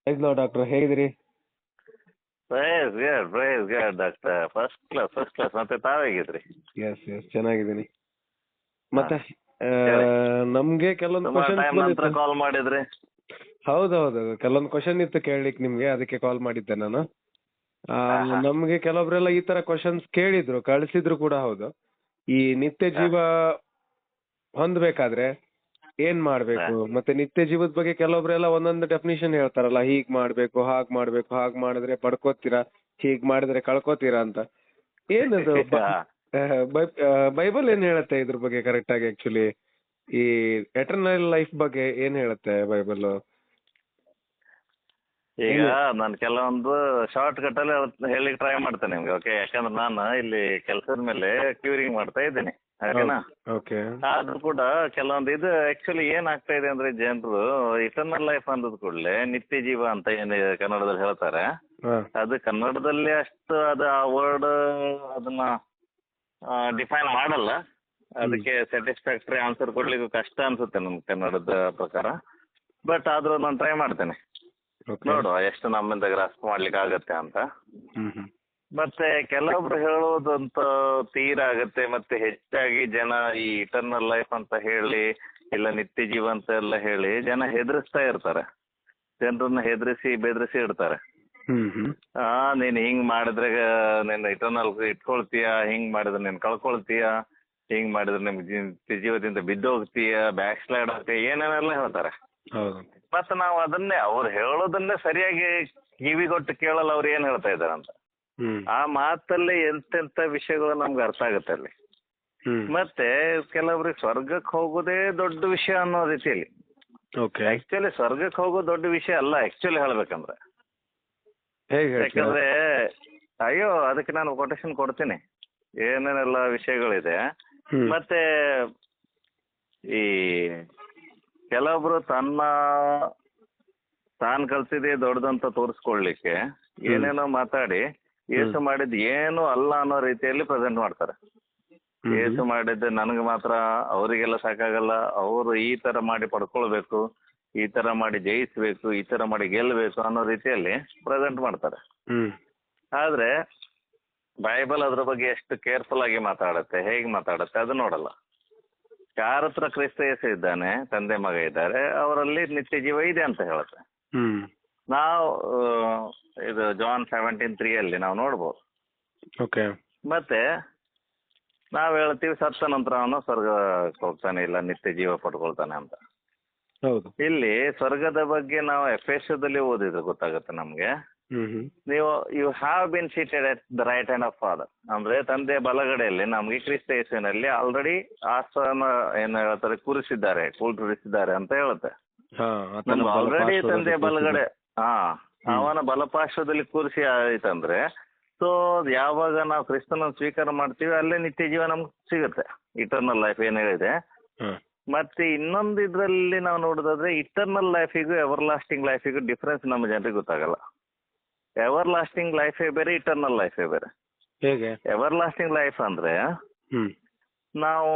Low doctor, ಹೇಗಿದ್ದೀರಿ? Praise God doctor, first class. ಮತ್ತೆ ತಾವೇಗಿದ್ರಿ? S ಚೆನ್ನಾಗಿದ್ದೀನಿ. ಮತ್ತೆ ಹೇಳಿ. ನಮ್ಗೆ ಕೆಲವೊಂದು ಸುಮಾರು ಕ್ವಶನ್ಸ್ ಟೈಮ್ ನಂತರ ಬಂದಿತ್ತು. ಕಾಲ್ ಮಾಡಿದ್ರಿ. ಹೌದೌದು, ಕೆಲವೊಂದು ಕ್ವಶನ್ ಇತ್ತು ಕೇಳಲಿಕ್ಕೆ ನಿಮ್ಗೆ, ಅದಕ್ಕೆ ಕಾಲ್ ಮಾಡಿದ್ದೆ ನಾನು. ಹಾ, ಹಾ. ನಮ್ಗೆ ಕೆಲವೊಬ್ರೆಲ್ಲ ಈ ತರ ಕ್ವಶನ್ಸ್ ಕೇಳಿದ್ರು, ಕಳಿಸಿದ್ರು ಕೂಡ. ಹೌದು, ಈ ನಿತ್ಯ ಜೀವ ಹೊಂದ್ಬೇಕಾದ್ರೆ ಏನ್ ಮಾಡ್ಬೇಕು, ಮತ್ತೆ ನಿತ್ಯ ಜೀವದ ಬಗ್ಗೆ ಕೆಲವೊಬ್ರೆಲ್ಲ ಒಂದೊಂದು ಡೆಫಿನಿಷನ್ ಹೇಳ್ತಾರಲ್ಲ, ಹೀಗ್ ಮಾಡ್ಬೇಕು, ಹಾಗ್ ಮಾಡ್ಬೇಕು, ಹಾಗ್ ಮಾಡಿದ್ರೆ ಪಡ್ಕೋತೀರಾ, ಹೀಗ್ ಮಾಡಿದ್ರೆ ಕಳ್ಕೋತೀರಾ ಅಂತ. ಏನದು ಬೈಬಲ್ ಏನ್ ಹೇಳುತ್ತೆ ಇದ್ರ ಬಗ್ಗೆ ಕರೆಕ್ಟ್ ಆಗಿ? ಆಕ್ಚುಲಿ ಈ ಎಟರ್ನಲ್ ಲೈಫ್ ಬಗ್ಗೆ ಏನ್ ಹೇಳುತ್ತೆ ಬೈಬಲ್? ಈಗ ನಾನು ಕೆಲವೊಂದು ಶಾರ್ಟ್ ಕಟ್ ಅಲ್ಲಿ ಹೇಳಿಕ್ ಟ್ರೈ ಮಾಡ್ತೇನೆ ನಿಮ್ಗೆ, ಓಕೆ? ಯಾಕಂದ್ರೆ ನಾನು ಇಲ್ಲಿ ಕೆಲಸದ ಮೇಲೆ ಕ್ಯೂರಿಂಗ್ ಮಾಡ್ತಾ ಇದ್ದೀನಿ, ಓಕೆನಾ? ಓಕೆ. ಆದ್ರೂ ಕೂಡ ಕೆಲವೊಂದು ಇದು ಆಕ್ಚುಲಿ ಏನಾಗ್ತಾ ಇದೆ ಅಂದ್ರೆ, ಜನರು ಇಟರ್ನಲ್ ಲೈಫ್ ಅಂದದ ಕೂಡಲೇ ನಿತ್ಯ ಜೀವ ಅಂತ ಏನು ಕನ್ನಡದಲ್ಲಿ ಹೇಳ್ತಾರೆ, ಅದು ಕನ್ನಡದಲ್ಲಿ ಅಷ್ಟು ಅದು ಆ ವರ್ಡ್ ಅದನ್ನ ಡಿಫೈನ್ ಮಾಡಲ್ಲ. ಅದಕ್ಕೆ ಸ್ಯಾಟಿಸ್ಫ್ಯಾಕ್ಟರಿ ಆನ್ಸರ್ ಕೊಡ್ಲಿಕ್ಕೆ ಕಷ್ಟ ಅನ್ಸುತ್ತೆ ನಮ್ ಕನ್ನಡದ ಪ್ರಕಾರ. ಬಟ್ ಆದ್ರೂ ನಾನು ಟ್ರೈ ಮಾಡ್ತೇನೆ, ನೋಡುವ ಎಷ್ಟು ನಮ್ಮಿಂದ ಗ್ರಾಸ್ಪ್ ಮಾಡ್ಲಿಕ್ಕೆ ಆಗತ್ತೆ ಅಂತ. ಮತ್ತೆ ಕೆಲವೊಬ್ರು ಹೇಳೋದಂತ ತೀರ ಆಗತ್ತೆ, ಮತ್ತೆ ಹೆಚ್ಚಾಗಿ ಜನ ಈ ಇಟರ್ನಲ್ ಲೈಫ್ ಅಂತ ಹೇಳಿ, ಇಲ್ಲ ನಿತ್ಯ ಜೀವ ಅಂತ ಎಲ್ಲ ಹೇಳಿ ಜನ ಹೆದರಿಸ್ತಾ ಇರ್ತಾರೆ, ಜನರನ್ನ ಹೆದರಿಸಿ ಬೆದರಿಸಿ ಇಡ್ತಾರೆ. ನೀನ್ ಹಿಂಗ್ ಮಾಡಿದ್ರೆ ನೀನ್ ಇಟರ್ನಲ್ ಇಟ್ಕೊಳ್ತೀಯ, ಹಿಂಗ್ ಮಾಡಿದ್ರೆ ನೀನ್ ಕಳ್ಕೊಳ್ತೀಯ, ಹಿಂಗ್ ಮಾಡಿದ್ರೆ ನಿಮ್ಗೆ ನಿತ್ಯ ಜೀವದಿಂದ ಬಿದ್ದೋಗ್ತೀಯ, ಬ್ಯಾಕ್ ಸ್ಲೈಡ್ ಆಗ್ತೀಯ, ಏನೇನೆಲ್ಲ ಹೇಳ್ತಾರೆ. ಮತ್ತೆ ನಾವು ಅದನ್ನೇ ಅವ್ರು ಹೇಳೋದನ್ನೇ ಸರಿಯಾಗಿ ಕಿವಿಗೊಟ್ಟು ಕೇಳಲ್ಲ, ಅವ್ರು ಏನ್ ಹೇಳ್ತಾ ಇದಾರೆ ಅಂತ. ಆ ಮಾತಲ್ಲಿ ಎಂತೆಂತ ವಿಷಯಗಳು ನಮ್ಗೆ ಅರ್ಥ ಆಗುತ್ತೆ ಅಲ್ಲಿ. ಮತ್ತೆ ಕೆಲವ್ರಿಗೆ ಸ್ವರ್ಗಕ್ಕೆ ಹೋಗೋದೇ ದೊಡ್ಡ ವಿಷಯ ಅನ್ನೋ ರೀತಿಯಲ್ಲಿ. ಆಕ್ಚುಲಿ ಸ್ವರ್ಗಕ್ಕೆ ಹೋಗೋದು ದೊಡ್ಡ ವಿಷಯ ಅಲ್ಲ ಆಕ್ಚುಲಿ ಹೇಳ್ಬೇಕಂದ್ರೆ. ಯಾಕಂದ್ರೆ ಅಯ್ಯೋ, ಅದಕ್ಕೆ ನಾನು ಕೊಟೇಶನ್ ಕೊಡ್ತೀನಿ, ಏನೇನೆಲ್ಲ ವಿಷಯಗಳಿದೆ. ಮತ್ತೆ ಈ ಕೆಲವೊಬ್ರು ತಾನ್ ಕಲ್ಸಿದೆ ದೊಡ್ಡದಂತ ತೋರಿಸ್ಕೊಳ್ಲಿಕ್ಕೆ ಏನೇನೋ ಮಾತಾಡಿ ಏಸು ಮಾಡಿದ್ ಏನು ಅಲ್ಲ ಅನ್ನೋ ರೀತಿಯಲ್ಲಿ ಪ್ರೆಸೆಂಟ್ ಮಾಡ್ತಾರೆ. ಏಸು ಮಾಡಿದ್ದು ನನಗೆ ಮಾತ್ರ, ಅವರಿಗೆಲ್ಲ ಸಾಕಾಗಲ್ಲ, ಅವರು ಈ ತರ ಮಾಡಿ ಪಡ್ಕೊಳ್ಬೇಕು, ಈ ತರ ಮಾಡಿ ಜಯಿಸ್ಬೇಕು, ಈ ತರ ಮಾಡಿ ಗೆಲ್ಬೇಕು ಅನ್ನೋ ರೀತಿಯಲ್ಲಿ ಪ್ರೆಸೆಂಟ್ ಮಾಡ್ತಾರೆ. ಆದ್ರೆ ಬೈಬಲ್ ಅದ್ರ ಬಗ್ಗೆ ಎಷ್ಟು ಕೇರ್ಫುಲ್ ಆಗಿ ಮಾತಾಡುತ್ತೆ, ಹೇಗೆ ಮಾತಾಡುತ್ತೆ ಅದು ನೋಡಲ್ಲ. ಯಾರ ಹತ್ರ ಕ್ರಿಸ್ತ ಯೇಸು ಇದ್ದಾನೆ, ತಂದೆ ಮಗ ಇದ್ದಾರೆ, ಅವರಲ್ಲಿ ನಿತ್ಯ ಜೀವ ಇದೆ ಅಂತ ಹೇಳುತ್ತೆ. ನಾವು ಇದು ಜಾನ್ 17:3 ನಾವು ನೋಡ್ಬೋದು. ಮತ್ತೆ ನಾವ್ ಹೇಳ್ತೀವಿ ಸತ್ತ ನಂತರ ಅವನು ಸ್ವರ್ಗಕ್ಕೆ ಹೋಗ್ತಾನೆ, ಇಲ್ಲ ನಿತ್ಯ ಜೀವ ಪಡ್ಕೊಳ್ತಾನೆ ಅಂತ. ಇಲ್ಲಿ ಸ್ವರ್ಗದ ಬಗ್ಗೆ ನಾವು ಎಫೆಸದಲ್ಲಿ ಓದಿದ್ರೆ ಗೊತ್ತಾಗುತ್ತೆ ನಮ್ಗೆ. ನೀವು you have been seated at the right hand of father ಅಂದ್ರೆ ತಂದೆ ಬಲಗಡೆಯಲ್ಲಿ ನಮ್ಗೆ ಕ್ರಿಸ್ತ ಯೇಸುವಿನಲ್ಲಿ ಆಲ್ರೆಡಿ ಆಸ್ಥಾನ ಏನ್ ಹೇಳ್ತಾರೆ ಕೂರಿಸಿದ್ದಾರೆ ಅಂತ ಹೇಳುತ್ತೆ. ನಮ್ಗೆ ಆಲ್ರೆಡಿ ತಂದೆ ಬಲಗಡೆ ಅವನ ಬಲಪಾರ್ಶ್ವದಲ್ಲಿ ಕೂರಿಸಿ ಆಯ್ತಂದ್ರೆ, ಸೊ ಯಾವಾಗ ನಾವು ಕ್ರಿಸ್ತನ ಸ್ವೀಕಾರ ಮಾಡ್ತೀವಿ ಅಲ್ಲೇ ನಿತ್ಯ ಜೀವ ನಮ್ಗೆ ಸಿಗುತ್ತೆ, ಇಟರ್ನಲ್ ಲೈಫ್ ಏನ್ ಹೇಳಿದೆ. ಮತ್ತೆ ಇನ್ನೊಂದು ಇದ್ರಲ್ಲಿ ನಾವು ನೋಡೋದಾದ್ರೆ ಇಟರ್ನಲ್ ಲೈಫಿಗೂ ಎವರ್ ಲಾಸ್ಟಿಂಗ್ ಲೈಫಿಗೂ ಡಿಫ್ರೆನ್ಸ್ ನಮ್ಮ ಜನರಿಗೆ ಗೊತ್ತಾಗಲ್ಲ. ಎವರ್ ಲಾಸ್ಟಿಂಗ್ ಲೈಫೇ ಬೇರೆ, ಇಟರ್ನಲ್ ಲೈಫೇ ಬೇರೆ. ಎವರ್ ಲಾಸ್ಟಿಂಗ್ ಲೈಫ್ ಅಂದ್ರೆ ನಾವು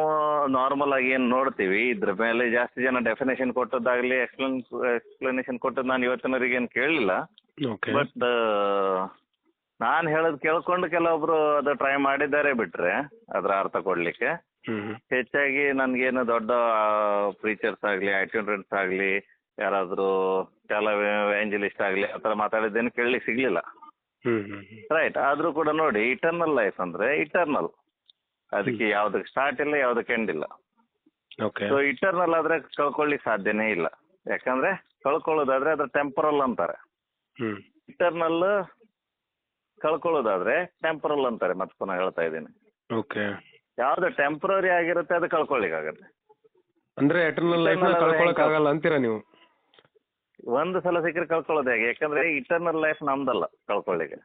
ನಾರ್ಮಲ್ ಆಗಿ ಏನ್ ನೋಡ್ತೀವಿ, ಇದ್ರ ಮೇಲೆ ಜಾಸ್ತಿ ಜನ ಡೆಫಿನೇಷನ್ ಕೊಟ್ಟದ್ದಾಗ್ಲಿ ಎಕ್ಸ್ಪ್ಲನೇಷನ್ ಕೊಟ್ಟದ್ದು ನಾನು ಇವತ್ತಿನವರೆಗೆ ಏನ್ ಕೇಳಲಿಲ್ಲ. ಬಟ್ ನಾನ್ ಹೇಳೋದ್ ಕೇಳ್ಕೊಂಡು ಕೆಲವೊಬ್ರು ಅದು ಟ್ರೈ ಮಾಡಿದ್ದಾರೆ ಬಿಟ್ರೆ ಅದ್ರ ಅರ್ಥ ಕೊಡ್ಲಿಕ್ಕೆ. ಹೆಚ್ಚಾಗಿ ನನ್ಗೇನು ದೊಡ್ಡ ಪ್ರೀಚರ್ಸ್ ಆಗ್ಲಿ, ಐಟ್ಯೂನ್ಸ್ ಆಗ್ಲಿ, ಯಾರಾದ್ರೂ ಕೆಲವು ಏಂಜಲಿಸ್ಟ್ ಆಗ್ಲಿ ಆತರ ಮಾತಾಡಿದ್ದೇನು ಕೇಳಲಿಕ್ಕೆ ಸಿಗ್ಲಿಲ್ಲ. ರೈಟ್. ಆದ್ರೂ ಕೂಡ ನೋಡಿ, ಇಟರ್ನಲ್ ಲೈಫ್ ಅಂದ್ರೆ ಇಟರ್ನಲ್, ಅದಕ್ಕೆ ಯಾವ್ದಕ್ಕೆ ಸ್ಟಾರ್ಟ್ ಇಲ್ಲ, ಯಾವ್ದಕ್ಕೆ ಎಂಡ್ ಇಲ್ಲ. ಸೊ ಇಟರ್ನಲ್ ಆದ್ರೆ ಕಳ್ಕೊಳ್ಳಿಕ್ ಸಾಧ್ಯನೇ ಇಲ್ಲ. ಯಾಕಂದ್ರೆ ಕಳ್ಕೊಳ್ಳೋದಾದ್ರೆ ಅದ್ರ ಟೆಂಪರಲ್ ಅಂತಾರೆ, ಇಟರ್ನಲ್ ಕಳ್ಕೊಳ್ಳೋದಾದ್ರೆ ಟೆಂಪರಲ್ ಅಂತಾರೆ. ಮತ್ತೆ ಪುನಃ ಹೇಳ್ತಾ ಇದ್ದೀನಿ, ಯಾವ್ದು ಟೆಂಪರರಿ ಆಗಿರುತ್ತೆ ಅದು ಕಳ್ಕೊಳ್ಳಿಕ್ ಆಗತ್ತೆ. ಅಂದ್ರೆ ಎಟರ್ನಲ್ ಲೈಫ್ ಕಳ್ಕೊಳ್ಳೋಕೆ ಆಗಲ್ಲ ಅಂತೀರಾ ನೀವು? ಒಂದು ಸಲ ಸಿಕ್ಕರೆ ಕಳ್ಕೊಳ್ಳೋದು ಹೇಗೆ? ಯಾಕಂದ್ರೆ ಇಟರ್ನಲ್ ಲೈಫ್ ನಮ್ದಲ್ಲ ಕಳ್ಕೊಳ್ಳಿಕ್ಕೆ,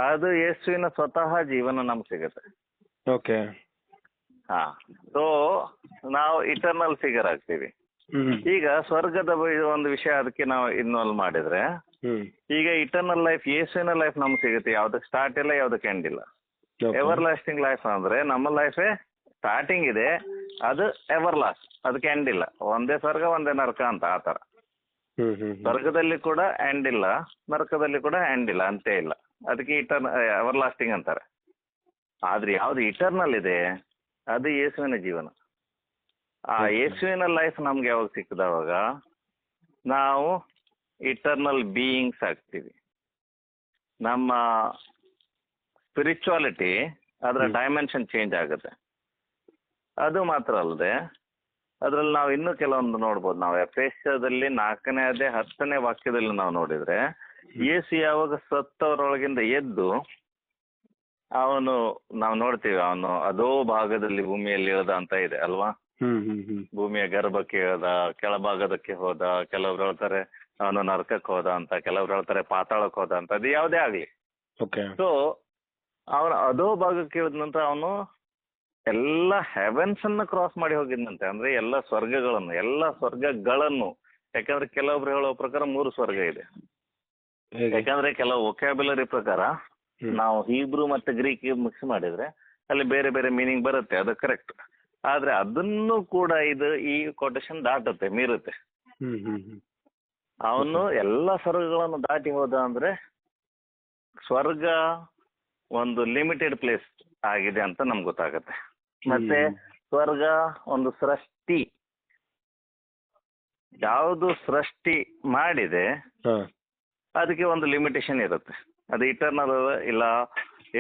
ಅದು ಯೇಸುವಿನ ಸ್ವತಃ ಜೀವನ ನಮ್ಗೆ ಸಿಗುತ್ತೆ. ಸೊ ನಾವು ಇಟರ್ನಲ್ ಫಿಗರ್ ಆಗ್ತೀವಿ. ಈಗ ಸ್ವರ್ಗದ ಒಂದು ವಿಷಯ ಅದಕ್ಕೆ ನಾವು ಇನ್ವಾಲ್ವ್ ಮಾಡಿದ್ರೆ, ಈಗ ಇಟರ್ನಲ್ ಲೈಫ್ ಯೇಸುವಿನ ಲೈಫ್ ನಮ್ಗೆ ಸಿಗುತ್ತೆ, ಯಾವ್ದಕ್ಕೆ ಸ್ಟಾರ್ಟ್ ಇಲ್ಲ, ಯಾವ್ದಕ್ಕೆ ಎಂಡ್ ಇಲ್ಲ. ಎವರ್ ಲಾಸ್ಟಿಂಗ್ ಲೈಫ್ ಅಂದ್ರೆ ನಮ್ಮ ಲೈಫೇ ಸ್ಟಾರ್ಟಿಂಗ್ ಇದೆ, ಅದು ಎವರ್ ಲಾಸ್ಟ್, ಅದಕ್ಕೆ ಎಂಡ್ ಇಲ್ಲ. ಒಂದೇ ಸ್ವರ್ಗ ಒಂದೇ ನರಕ ಅಂತ ಆತರ. ಸ್ವರ್ಗದಲ್ಲಿ ಕೂಡ ಎಂಡ್ ಇಲ್ಲ, ನರಕದಲ್ಲಿ ಕೂಡ ಎಂಡ್ ಇಲ್ಲ, ಅಂತೆ ಇಲ್ಲ. ಅದಕ್ಕೆ ಎವರ್ ಲಾಸ್ಟಿಂಗ್ ಅಂತಾರೆ. ಆದ್ರೆ ಯಾವ್ದು ಇಟರ್ನಲ್ ಇದೆ ಅದು ಯೇಸುವಿನ ಜೀವನ. ಆ ಯೇಸುವಿನ ಲೈಫ್ ನಮ್ಗೆ ಯಾವಾಗ ಸಿಕ್ಕದವಾಗ ನಾವು ಇಟರ್ನಲ್ ಬೀಯಿಂಗ್ಸ್ ಆಗ್ತೀವಿ. ನಮ್ಮ ಸ್ಪಿರಿಚುವಾಲಿಟಿ ಅದರ ಡೈಮೆನ್ಷನ್ ಚೇಂಜ್ ಆಗುತ್ತೆ. ಅದು ಮಾತ್ರ ಅಲ್ಲದೆ ಅದ್ರಲ್ಲಿ ನಾವು ಇನ್ನೂ ಕೆಲವೊಂದು ನೋಡ್ಬೋದು. ನಾವು ಎಫೆಸದಲ್ಲಿ 4ನೇ ಅಧ್ಯಾಯ 10ನೇ ವಾಕ್ಯದಲ್ಲಿ ನಾವು ನೋಡಿದ್ರೆ, ಯೇಸು ಯಾವಾಗ ಸತ್ತವರೊಳಗಿಂದ ಎದ್ದು ಅವನು, ನಾವು ನೋಡ್ತೀವಿ ಅವನು ಅದೋ ಭಾಗದಲ್ಲಿ ಭೂಮಿಯಲ್ಲಿ ಇಳ್ದ ಅಂತ ಇದೆ ಅಲ್ವಾ. ಭೂಮಿಯ ಗರ್ಭಕ್ಕೆ ಇಳ್ದ, ಕೆಳಭಾಗದಕ್ಕೆ ಹೋದ, ಕೆಲವ್ರು ಹೇಳ್ತಾರೆ ಅವನು ನರಕಕ್ಕೆ ಹೋದ ಅಂತ, ಕೆಲವ್ರು ಹೇಳ್ತಾರೆ ಪಾತಾಳಕ್ಕೆ ಹೋದ ಅಂತ. ಅದು ಯಾವುದೇ ಆಗ್ಲಿ, ಸೊ ಅವನು ಅದೋ ಭಾಗಕ್ಕೆ ಇಳಿದ ನಂತರ ಅವನು ಎಲ್ಲ ಹೆವೆನ್ಸ್ ಅನ್ನ ಕ್ರಾಸ್ ಮಾಡಿ ಹೋಗಿದ್ದಂತೆ. ಅಂದ್ರೆ ಎಲ್ಲ ಸ್ವರ್ಗಗಳನ್ನು, ಯಾಕಂದ್ರೆ ಕೆಲವೊಬ್ರು ಹೇಳೋ ಪ್ರಕಾರ 3 ಸ್ವರ್ಗ ಇದೆ. ಯಾಕಂದ್ರೆ ಕೆಲವು ವೊಕ್ಯಾಬ್ಯುಲರಿ ಪ್ರಕಾರ ನಾವು ಹೀಬ್ರೂ ಮತ್ತೆ ಗ್ರೀಕ್ ಮಿಕ್ಸ್ ಮಾಡಿದ್ರೆ ಅಲ್ಲಿ ಬೇರೆ ಬೇರೆ ಮೀನಿಂಗ್ ಬರುತ್ತೆ, ಅದು ಕರೆಕ್ಟ್. ಆದ್ರೆ ಅದನ್ನು ಕೂಡ ಈ ಕೊಟೇಶನ್ ದಾಟುತ್ತೆ, ಮೀರುತ್ತೆ. ಅವನು ಎಲ್ಲ ಸ್ವರ್ಗಗಳನ್ನು ದಾಟಿ ಹೋದ ಅಂದ್ರೆ ಸ್ವರ್ಗ ಒಂದು ಲಿಮಿಟೆಡ್ ಪ್ಲೇಸ್ ಆಗಿದೆ ಅಂತ ನಮ್ಗೆ ಗೊತ್ತಾಗತ್ತೆ. ಮತ್ತೆ ಸ್ವರ್ಗ ಒಂದು ಸೃಷ್ಟಿ, ಯಾವುದು ಸೃಷ್ಟಿ ಮಾಡಿದೆ ಅದಕ್ಕೆ ಒಂದು ಲಿಮಿಟೇಷನ್ ಇರುತ್ತೆ. ಅದು ಇಟರ್ನಲ್ ಇಲ್ಲ,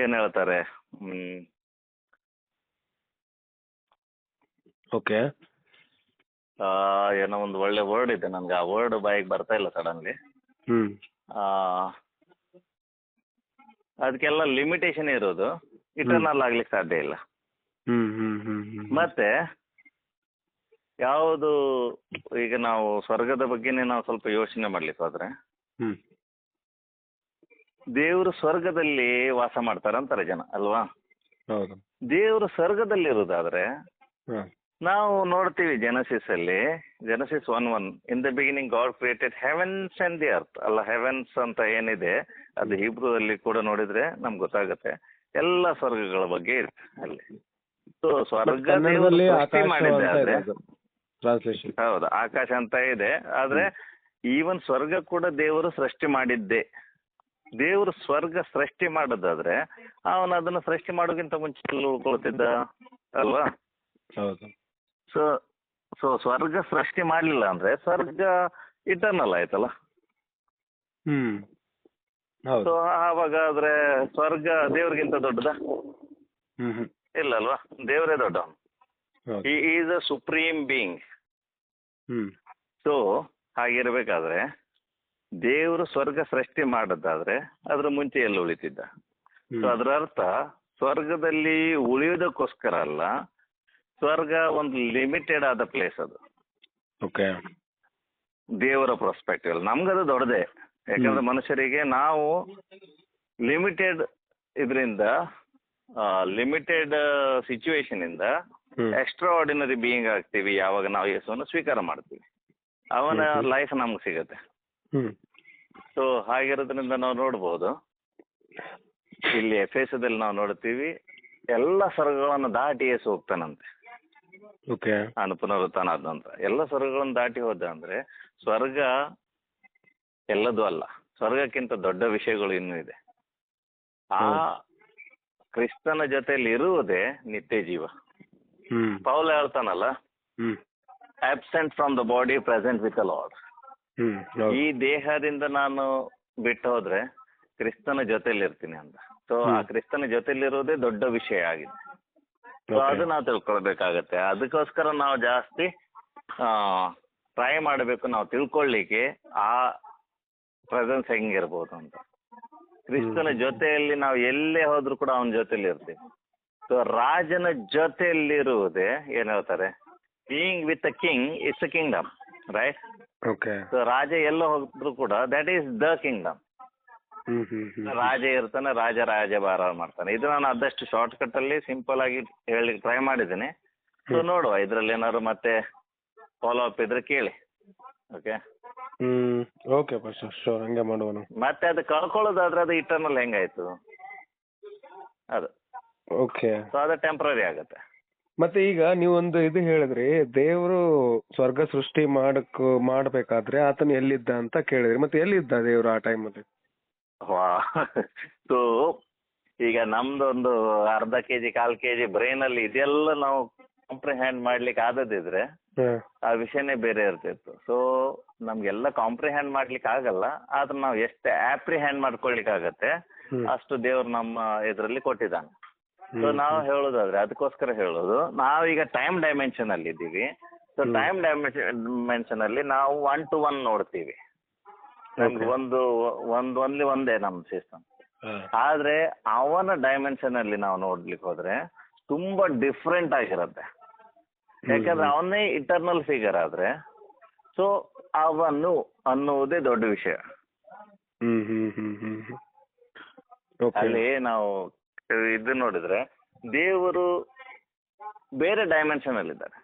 ಏನ್ ಹೇಳ್ತಾರೆ, ಏನೋ ಒಂದು ಒಳ್ಳೆ ವರ್ಡ್ ಇದೆ, ನನ್ಗೆ ಆ ವರ್ಡ್ ಬಾಯಿಗೆ ಬರ್ತಾ ಇಲ್ಲ ಸಡನ್ಲಿ. ಅದಕ್ಕೆಲ್ಲ ಲಿಮಿಟೇಷನ್ ಇರೋದು, ಇಟರ್ನಲ್ ಆಗ್ಲಿಕ್ಕೆ ಸಾಧ್ಯ ಇಲ್ಲ. ಮತ್ತೆ ಯಾವುದು, ಈಗ ನಾವು ಸ್ವರ್ಗದ ಬಗ್ಗೆನೇ ನಾವು ಸ್ವಲ್ಪ ಯೋಚನೆ ಮಾಡ್ಲಿಕ್ಕೆ ಹೋದ್ರೆ, ದೇವರು ಸ್ವರ್ಗದಲ್ಲಿ ವಾಸ ಮಾಡ್ತಾರೆ ಅಂತಾರೆ ಜನ ಅಲ್ವಾ. ದೇವರು ಸ್ವರ್ಗದಲ್ಲಿರುವುದಾದ್ರೆ ನಾವು ನೋಡ್ತೀವಿ Genesis 1:1 in the beginning god created heavens and the earth ಅಲ್ಲ. ಹೆವೆನ್ಸ್ ಅಂತ ಏನಿದೆ ಅದು ಹೀಬ್ರೂದಲ್ಲಿ ಕೂಡ ನೋಡಿದ್ರೆ ನಮ್ಗೆ ಗೊತ್ತಾಗುತ್ತೆ, ಎಲ್ಲ ಸ್ವರ್ಗಗಳ ಬಗ್ಗೆ ಇರುತ್ತೆ ಅಲ್ಲಿ. ಸೊ ಸ್ವರ್ಗ ಸೃಷ್ಟಿ ಮಾಡಿದ್ದೆ ಆದ್ರೆ, ಹೌದು ಆಕಾಶ ಅಂತ ಇದೆ, ಆದ್ರೆ ಈವನ್ ಸ್ವರ್ಗ ಕೂಡ ದೇವರು ಸೃಷ್ಟಿ ಮಾಡಿದ್ದೆ. ದೇವರು ಸ್ವರ್ಗ ಸೃಷ್ಟಿ ಮಾಡೋದಾದ್ರೆ ಅವನು ಅದನ್ನ ಸೃಷ್ಟಿ ಮಾಡೋಕ್ಕಿಂತ ಮುಂಚೆ ಉಳ್ಕೊಳ್ತಿದ್ದ ಅಲ್ವಾ. ಸೊ ಸ್ವರ್ಗ ಸೃಷ್ಟಿ ಮಾಡ್ಲಿಲ್ಲ ಅಂದ್ರೆ ಸ್ವರ್ಗ ಇಟರ್ನಲ್ ಆಯ್ತಲ್ಲ. ಸೊ ಆವಾಗ ಆದ್ರೆ ಸ್ವರ್ಗ ದೇವ್ರಿಗಿಂತ ದೊಡ್ಡದ? ಇಲ್ಲ ಅಲ್ವಾ, ದೇವರೇ ದೊಡ್ಡವನು. He is a supreme being. So ಹಾಗಿರ್ಬೇಕಾದ್ರೆ ದೇವರು ಸ್ವರ್ಗ ಸೃಷ್ಟಿ ಮಾಡೋದಾದ್ರೆ ಅದ್ರ ಮುಂಚೆ ಎಲ್ಲಿ ಉಳಿತಿದ್ದ? ಸೊ ಅದರ ಅರ್ಥ ಸ್ವರ್ಗದಲ್ಲಿ ಉಳಿಯೋದಕ್ಕೋಸ್ಕರ ಅಲ್ಲ, ಸ್ವರ್ಗ ಒಂದು ಲಿಮಿಟೆಡ್ ಆದ ಪ್ಲೇಸ್ ಅದು. ದೇವರ ಪರ್ಸ್ಪೆಕ್ಟಿವ್ ಅಲ್ಲಿ ನಮ್ಗದು ದೊಡ್ಡದೇ. ಯಾಕಂದ್ರೆ ಮನುಷ್ಯರಿಗೆ ನಾವು ಲಿಮಿಟೆಡ್ ಇದರಿಂದ, ಲಿಮಿಟೆಡ್ ಸಿಚುವೇಶನ್ ಇಂದ ಎಕ್ಸ್ಟ್ರಾ ಆರ್ಡಿನರಿ ಬೀಯಿಂಗ್ ಆಗ್ತೀವಿ ಯಾವಾಗ ನಾವು ಯೇಸುವನ್ನು ಸ್ವೀಕಾರ ಮಾಡ್ತೀವಿ. ಅವನ ಲೈಫ್ ನಮ್ಗೆ ಸಿಗತ್ತೆ. ಸೊ ಹಾಗಿರೋದ್ರಿಂದ ನಾವು ನೋಡ್ಬೋದು, ಇಲ್ಲಿ ಎಫೆಸದಲ್ಲಿ ನಾವು ನೋಡ್ತೀವಿ ಎಲ್ಲ ಸ್ವರ್ಗಗಳನ್ನು ದಾಟಿ ಯೇಸು ಹೋಗ್ತಾನಂತೆ. ಪುನರುತ್ಥಾನ ಆದ ನಂತರ ಎಲ್ಲ ಸ್ವರ್ಗಗಳನ್ನು ದಾಟಿ ಹೋದ ಅಂದ್ರೆ ಸ್ವರ್ಗ ಎಲ್ಲದೂ ಅಲ್ಲ, ಸ್ವರ್ಗಕ್ಕಿಂತ ದೊಡ್ಡ ವಿಷಯಗಳು ಇನ್ನೂ ಇದೆ. ಆ ಕ್ರಿಸ್ತನ ಜೊತೆಯಲ್ಲಿ ಇರುವುದೇ ನಿತ್ಯ ಜೀವ. ಪೌಲ ಹೇಳ್ತಾನಲ್ಲ, absent from the body present with the lord. ಈ ದೇಹದಿಂದ ನಾನು ಬಿಟ್ಟು ಹೋದ್ರೆ ಕ್ರಿಸ್ತನ ಜೊತೆಲಿ ಇರ್ತೀನಿ ಅಂತ. ಸೊ ಆ ಕ್ರಿಸ್ತನ ಜೊತೆಲಿರೋದೇ ದೊಡ್ಡ ವಿಷಯ ಆಗಿದೆ. ಸೊ ಅದು ನಾವು ತಿಳ್ಕೊಳ್ಬೇಕಾಗತ್ತೆ. ಅದಕ್ಕೋಸ್ಕರ ನಾವು ಜಾಸ್ತಿ ಟ್ರೈ ಮಾಡಬೇಕು ನಾವು ತಿಳ್ಕೊಳ್ಳಿಕ್ಕೆ ಆ ಪ್ರೆಸೆನ್ಸ್ ಹೆಂಗಿರ್ಬೋದು ಅಂತ. ಕ್ರಿಸ್ತನ ಜೊತೆಯಲ್ಲಿ ನಾವು ಎಲ್ಲೇ ಹೋದ್ರು ಕೂಡ ಅವನ ಜೊತೆಲಿ ಇರ್ತೀವಿ. ಸೊ ರಾಜನ ಜೊತೆಯಲ್ಲಿರುವುದೇ ಏನ್ ಹೇಳ್ತಾರೆ, being with a king it's a kingdom, right? So ರಾಜ ಎಲ್ಲ ಹೋದ್ರು ಕೂಡ ದಟ್ ಈಸ್ ದ ಕಿಂಗ್ಡಮ್. ರಾಜ ಇರ್ತಾನೆ, ರಾಜಭಾರ ಮಾಡ್ತಾನೆ. ಇದು ನಾನು ಆದಷ್ಟು ಶಾರ್ಟ್ ಕಟ್ ಅಲ್ಲಿ ಸಿಂಪಲ್ ಆಗಿ ಹೇಳಿ ಟ್ರೈ ಮಾಡಿದ್ದೀನಿ. ಸೊ ನೋಡುವ ಇದ್ರಲ್ಲಿ ಏನಾದ್ರು ಮತ್ತೆ ಫಾಲೋ ಅಪ್ ಇದ್ರೆ ಕೇಳಿ. ಓಕೆ ಶೋರ್, ಹಂಗೆ ಮಾಡುವ. ಮತ್ತೆ ಅದು ಕಳ್ಕೊಳ್ಳೋದಾದ್ರೆ ಅದು ಇಟರ್ನಲ್ ಹೆಂಗಾಯ್ತು ಅದು? ಸೊ ಅದು ಟೆಂಪ್ರರಿ ಆಗತ್ತೆ. ಮತ್ತೆ ಈಗ ನೀವೊಂದು ಇದು ಹೇಳಿದ್ರಿ, ದೇವರು ಸ್ವರ್ಗ ಸೃಷ್ಟಿ ಮಾಡ್ಬೇಕಾದ್ರೆ ಆತನು ಎಲ್ಲಿದ್ದ ಅಂತ ಕೇಳಿದ್ರಿ. ಮತ್ತೆ ಎಲ್ಲಿದ್ದ ದೇವ್ರು ಆ ಟೈಮಲ್ಲಿ? ವಾ ಸೊ ಈಗ ನಮ್ದೊಂದು ಅರ್ಧ ಕೆಜಿ 1/4 ಕೆಜಿ ಬ್ರೈನ್ ಅಲ್ಲಿ ಇದೆಲ್ಲ ನಾವು ಕಾಂಪ್ರಿಹ್ಯಾಂಡ್ ಮಾಡ್ಲಿಕ್ಕೆ ಆಗದಿದ್ರೆ ಆ ವಿಷಯನೇ ಬೇರೆ ಇರ್ತಿತ್ತು. ಸೊ ನಮ್ಗೆಲ್ಲ ಕಾಂಪ್ರಿಹ್ಯಾಂಡ್ ಮಾಡ್ಲಿಕ್ಕೆ ಆಗಲ್ಲ, ಆದ್ರೆ ನಾವು ಎಷ್ಟು ಆಪ್ರಿಹ್ಯಾಂಡ್ ಮಾಡ್ಕೊಳ್ಲಿಕ್ಕೆ ಆಗತ್ತೆ ಅಷ್ಟು ದೇವ್ರು ನಮ್ಮ ಇದ್ರಲ್ಲಿ ಕೊಟ್ಟಿದ್ದಾನೆ. ಸೊ ನಾವು ಹೇಳೋದಾದ್ರೆ ಅದಕ್ಕೋಸ್ಕರ ಹೇಳೋದು, ನಾವೀಗ ಟೈಮ್ ಡೈಮೆನ್ಷನ್ ಅಲ್ಲಿ ಇದ್ದೀವಿ. ಸೊ ಟೈಮ್ ಡೈಮೆನ್ಷನ್ ಅಲ್ಲಿ ನಾವು 1 to 1 ನೋಡ್ತೀವಿ. ನಮ್ಗೆ ಒಂದೇ ನಮ್ ಸಿಸ್ಟಮ್. ಆದ್ರೆ ಅವನ ಡೈಮೆನ್ಷನ್ ಅಲ್ಲಿ ನಾವು ನೋಡ್ಲಿಕ್ಕೆ ಹೋದ್ರೆ ತುಂಬಾ ಡಿಫ್ರೆಂಟ್ ಆಗಿರತ್ತೆ. ಯಾಕಂದ್ರೆ ಅವನೇ ಇಟರ್ನಲ್ ಫಿಗರ್ ಆದ್ರೆ ಸೊ ಅವನು ಅನ್ನುವುದೇ ದೊಡ್ಡ ವಿಷಯ. ಅಲ್ಲಿ ನಾವು ಇದು ನೋಡಿದ್ರೆ ದೇವರು ಬೇರೆ ಡೈಮೆನ್ಷನ್ ಅಲ್ಲಿ ಇದ್ದಾರೆ.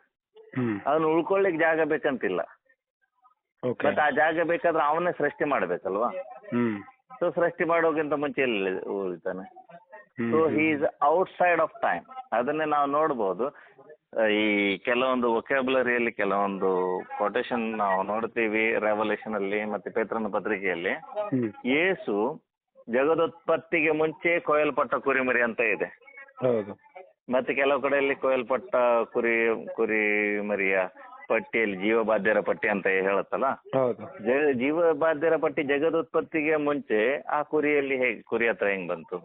ಅವನು ಉಳ್ಕೊಳ್ಳಿಕ್ ಜಾಗ ಬೇಕಂತಿಲ್ಲ, ಬಟ್ ಆ ಜಾಗ ಬೇಕಾದ್ರೆ ಅವನೇ ಸೃಷ್ಟಿ ಮಾಡ್ಬೇಕಲ್ವಾ. ಸೊ ಸೃಷ್ಟಿ ಮಾಡೋಕ್ಕಿಂತ ಮುಂಚೆ ಎಲ್ಲಿ ಉಳಿತಾನೆ? So he is outside of time. ಅದನ್ನೇ ನಾವು ನೋಡ್ಬೋದು. ಈ ಕೆಲವೊಂದು ವೊಕ್ಯಾಬುಲರಿಯಲ್ಲಿ ಕೆಲವೊಂದು ಕೊಟೇಶನ್ ನಾವು ನೋಡ್ತೀವಿ ರೆವಲ್ಯೂಷನ್ ಅಲ್ಲಿ ಮತ್ತೆ ಪೇತ್ರನ ಪತ್ರಿಕೆಯಲ್ಲಿ. ಯೇಸು ಜಗದೋತ್ಪತ್ತಿಗೆ ಮುಂಚೆ ಕೊಯ್ಯಲ್ಪಟ್ಟ ಕುರಿಮರಿ ಅಂತ ಇದೆ. ಮತ್ತೆ ಕೆಲವು ಕಡೆಯಲ್ಲಿ ಕೊಯ್ಯಲ್ಪಟ್ಟ ಕುರಿಮರಿಯ ಪಟ್ಟಿಯಲ್ಲಿ ಜೀವಬಾಧ್ಯರ ಪಟ್ಟಿ ಅಂತ ಹೇಳುತ್ತಲ್ಲ. ಜೀವಬಾಧ್ಯರ ಪಟ್ಟಿ ಜಗದೋತ್ಪತ್ತಿಗೆ ಮುಂಚೆ ಆ ಕುರಿಯಲ್ಲಿ ಕುರಿ ಹತ್ರ ಹೆಂಗ್ ಬಂತು?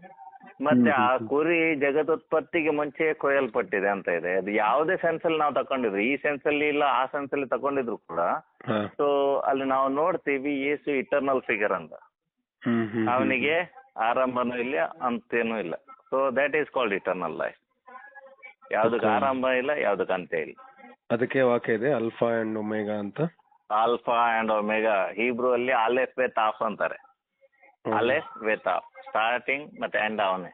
ಮತ್ತೆ ಆ ಕುರಿ ಜಗದೋತ್ಪತ್ತಿಗೆ ಮುಂಚೆ ಕೊಯ್ಯಲ್ಪಟ್ಟಿದೆ ಅಂತ ಇದೆ. ಅದು ಯಾವುದೇ ಸೆನ್ಸ್ ಅಲ್ಲಿ ನಾವು ತಕೊಂಡಿದ್ರು, ಈ ಸೆನ್ಸ್ ಅಲ್ಲಿ ಇಲ್ಲ ಆ ಸೆನ್ಸ್ ಅಲ್ಲಿ ತಕೊಂಡಿದ್ರು ಕೂಡ. ಸೊ ಅಲ್ಲಿ ನಾವು ನೋಡ್ತೀವಿ ಯೇಸು ಇಟರ್ನಲ್ ಫಿಗರ್ ಅಂತ. ಅವನಿಗೆ ಆರಂಭನೂ ಇಲ್ಲ ಅಂತೇನೂ ಇಲ್ಲ. So that is called eternal life. ಯಾವ್ದಕ್ಕೆ ಆರಂಭ ಇಲ್ಲ, ಯಾವ್ದಕ್ಕೆ ಅಂತ್ಯ ಇಲ್ಲ. ಅದಕ್ಕೆ ವಾಕ್ಯ ಇದೆ ಆಲ್ಫಾ ಅಂಡ್ ಒಮೆಗಾ ಅಂತ. ಆಲ್ಫಾ ಅಂಡ್ ಒಮೆಗಾ ಹೀಬ್ರೂ ಅಲ್ಲಿ ಅಲೆಫ್ ವೆ ತಾಫ್ ಅಂತಾರೆ. ಅಲೆಫ್ ವೆ ತಾಫ್, ಸ್ಟಾರ್ಟಿಂಗ್ ಮತ್ತೆ ಎಂಡ್ ಅವನೇ.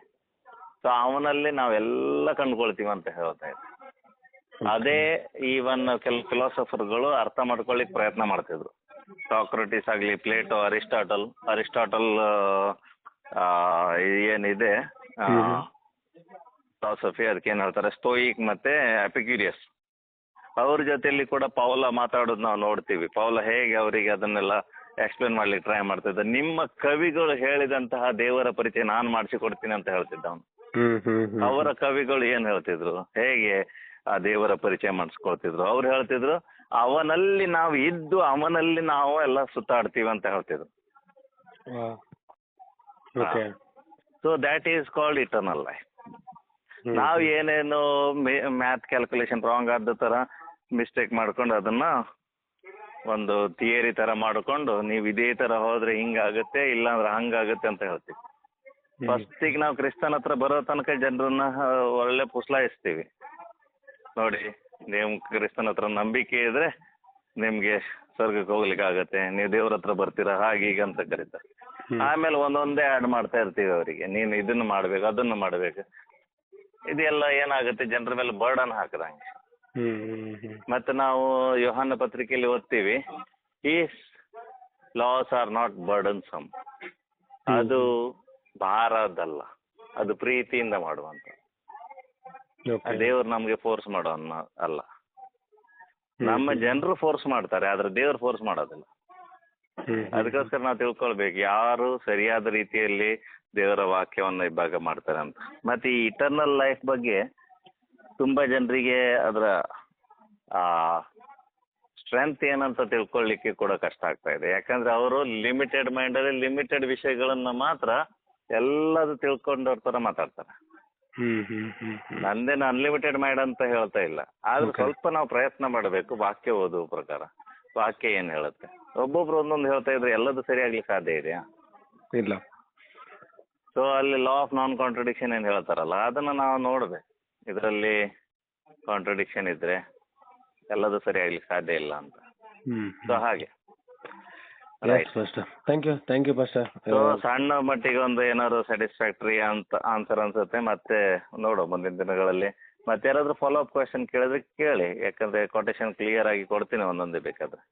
ಸೊ ಅವನಲ್ಲಿ ನಾವೆಲ್ಲ ಕಂಡುಕೊಳ್ತೀವಿ ಅಂತ ಹೇಳ್ತಾ ಇದ್ದೆ. ಅದೇ ಈವನ್ ಕೆಲವು ಫಿಲಾಸಫರ್ಗಳು ಅರ್ಥ ಮಾಡ್ಕೊಳ್ಳಿಕ್ ಪ್ರಯತ್ನ ಮಾಡ್ತಿದ್ರು. ಸಾಕ್ರಟಿಸ್ ಆಗ್ಲಿ, ಪ್ಲೇಟೋ, ಅರಿಸ್ಟಾಟಲ್ ಏನಿದೆ ಫಿಲಾಸಫಿ, ಅದಕ್ಕೆ ಏನ್ ಹೇಳ್ತಾರೆ ಸ್ಟೋಯಿಕ್ ಮತ್ತೆ ಎಪಿಕ್ಯೂರಿಯಸ್, ಅವ್ರ ಜೊತೆಲಿ ಕೂಡ ಪೌಲ ಮಾತಾಡೋದು ನಾವು ನೋಡ್ತೀವಿ. ಪೌಲ ಹೇಗೆ ಅವರಿಗೆ ಅದನ್ನೆಲ್ಲ ಎಕ್ಸ್ಪ್ಲೇನ್ ಮಾಡ್ಲಿಕ್ಕೆ ಟ್ರೈ ಮಾಡ್ತಿದ್ದ. ನಿಮ್ಮ ಕವಿಗಳು ಹೇಳಿದಂತಹ ದೇವರ ಪರಿಚಯ ನಾನು ಮಾಡಿಸಿಕೊಡ್ತೀನಿ ಅಂತ ಹೇಳ್ತಿದ್ದ ಅವನು. ಅವರ ಕವಿಗಳು ಏನ್ ಹೇಳ್ತಿದ್ರು, ಹೇಗೆ ಆ ದೇವರ ಪರಿಚಯ ಮಾಡಿಸ್ಕೊಳ್ತಿದ್ರು? ಅವ್ರು ಹೇಳ್ತಿದ್ರು ಅವನಲ್ಲಿ ನಾವು ಇದ್ದು ಅವನಲ್ಲಿ ನಾವು ಎಲ್ಲ ಸುತ್ತಾಡ್ತೀವಿ ಅಂತ ಹೇಳ್ತಿದ್ರು. So that is called eternal life. ನಾವ್ ಏನೇನು ಮ್ಯಾಥ್ ಕ್ಯಾಲ್ಕುಲೇಷನ್ ರಾಂಗ್ ಆದ ತರ ಮಿಸ್ಟೇಕ್ ಮಾಡ್ಕೊಂಡು ಅದನ್ನ ಒಂದು ಥಿಯರಿ ತರ ಮಾಡ್ಕೊಂಡು ನೀವು ಇದೇ ತರ ಹೋದ್ರೆ ಹಿಂಗಾಗುತ್ತೆ, ಇಲ್ಲಾಂದ್ರೆ ಹಂಗಾಗುತ್ತೆ ಅಂತ ಹೇಳ್ತೀವಿ. ಫಸ್ಟಿಗೆ ನಾವು ಕ್ರಿಸ್ತನ ಹತ್ರ ಬರೋ ತನಕ ಜನರನ್ನ ಒಳ್ಳೆ ಪುಸ್ಲಾಯಿಸ್ತೀವಿ. ನೋಡಿ, ನೀವು ಕ್ರಿಸ್ತನ ಹತ್ರ ನಂಬಿಕೆ ಇದ್ರೆ ನಿಮ್ಗೆ ಸ್ವರ್ಗಕ್ಕೆ ಹೋಗ್ಲಿಕ್ಕೆ ಆಗತ್ತೆ, ನೀವು ದೇವ್ರ ಹತ್ರ ಬರ್ತೀರಾ, ಹಾಗೀಗ ಅಂತ ಕರೀತಾರೆ. ಆಮೇಲೆ ಒಂದೊಂದೇ ಆಡ್ ಮಾಡ್ತಾ ಇರ್ತೀವಿ ಅವರಿಗೆ, ನೀನು ಇದನ್ನು ಮಾಡ್ಬೇಕು ಅದನ್ನು ಮಾಡ್ಬೇಕು. ಇದೆಲ್ಲ ಏನಾಗುತ್ತೆ, ಜನರ ಮೇಲೆ ಬರ್ಡನ್ ಹಾಕದಂಗೆ. ಮತ್ತೆ ನಾವು ಯೋಹಾನ ಪತ್ರಿಕೆಯಲ್ಲಿ ಓದ್ತೀವಿ, his laws are not burdensome. ಅದು ಭಾರದಲ್ಲ, ಅದು ಪ್ರೀತಿಯಿಂದ ಮಾಡುವಂತ. ದೇವ್ರು ನಮ್ಗೆ ಫೋರ್ಸ್ ಮಾಡೋ ಅಲ್ಲ. ನಮ್ಮ ಜನರು ಫೋರ್ಸ್ ಮಾಡ್ತಾರೆ, ಆದ್ರೆ ದೇವ್ರು ಫೋರ್ಸ್ ಮಾಡೋದಿಲ್ಲ. ಅದಕ್ಕೋಸ್ಕರ ನಾವು ತಿಳ್ಕೊಳ್ಬೇಕು ಯಾರು ಸರಿಯಾದ ರೀತಿಯಲ್ಲಿ ದೇವರ ವಾಕ್ಯವನ್ನ ಇವಾಗ ಮಾಡ್ತಾರೆ ಅಂತ. ಮತ್ತೆ ಈ ಇಟರ್ನಲ್ ಲೈಫ್ ಬಗ್ಗೆ ತುಂಬಾ ಜನರಿಗೆ ಅದರ ಸ್ಟ್ರೆಂತ್ ಏನಂತ ತಿಳ್ಕೊಳ್ಳಿಕ್ಕೆ ಕೂಡ ಕಷ್ಟ ಆಗ್ತಾ ಇದೆ. ಯಾಕಂದ್ರೆ ಅವರು ಲಿಮಿಟೆಡ್ ಮೈಂಡ್ ಅಲ್ಲಿ ಲಿಮಿಟೆಡ್ ವಿಷಯಗಳನ್ನ ಮಾತ್ರ ಎಲ್ಲದು ತಿಳ್ಕೊಂಡವ್ರ ತರ ಮಾತಾಡ್ತಾರೆ. ನಂದೇನು ಅನ್ಲಿಮಿಟೆಡ್ ಮೈಂಡ್ ಅಂತ ಹೇಳ್ತಾ ಇಲ್ಲ, ಆದ್ರೆ ಸ್ವಲ್ಪ ನಾವು ಪ್ರಯತ್ನ ಮಾಡಬೇಕು ವಾಕ್ಯ ಓದುವ ಪ್ರಕಾರ. ವಾಕ್ಯ ಏನ್ ಹೇಳುತ್ತೆ? ಒಬ್ಬೊಬ್ರು ಒಂದೊಂದು ಹೇಳ್ತಾ ಇದ್ರೆ ಎಲ್ಲದೂ ಸರಿಯಾಗ್ಲಿಕ್ಕೆ ಸಾಧ್ಯ ಇದೆಯಾ? ಇಲ್ಲ. ಸೊ ಅಲ್ಲಿ ಲಾ ಆಫ್ ನಾನ್ ಕಾಂಟ್ರಡಿಕ್ಷನ್ ಏನ್ ಹೇಳ್ತಾರಲ್ಲ, ಅದನ್ನ ನಾವು ನೋಡ್ಬೇಕು. ಇದರಲ್ಲಿ ಕಾಂಟ್ರಡಿಕ್ಷನ್ ಇದ್ರೆ ಎಲ್ಲದೂ ಸರಿಯಾಗ್ಲಿಕ್ಕೆ ಸಾಧ್ಯ ಇಲ್ಲ ಅಂತ. ಸೊ ಹಾಗೆ ಥ್ಯಾಂಕ್ ಯು ಪಾಸ್ಟರ್. ಸೊ ಸಣ್ಣ ಮಟ್ಟಿಗೆ ಒಂದು ಏನಾದ್ರು ಸ್ಯಾಟಿಸ್ಫ್ಯಾಕ್ಟರಿ ಅಂತ ಆನ್ಸರ್ ಅನ್ಸುತ್ತೆ. ಮತ್ತೆ ನೋಡು ಮುಂದಿನ ದಿನಗಳಲ್ಲಿ ಮತ್ತೆ ಯಾರಾದ್ರೂ ಫಾಲೋ ಅಪ್ ಕ್ವೆಶನ್ ಕೇಳಿದ್ರೆ ಕೇಳಿ, ಯಾಕಂದ್ರೆ ಕೊಟೇಶನ್ ಕ್ಲಿಯರ್ ಆಗಿ ಕೊಡ್ತೀನಿ ಒಂದೊಂದೇ ಬೇಕಾದ್ರೆ.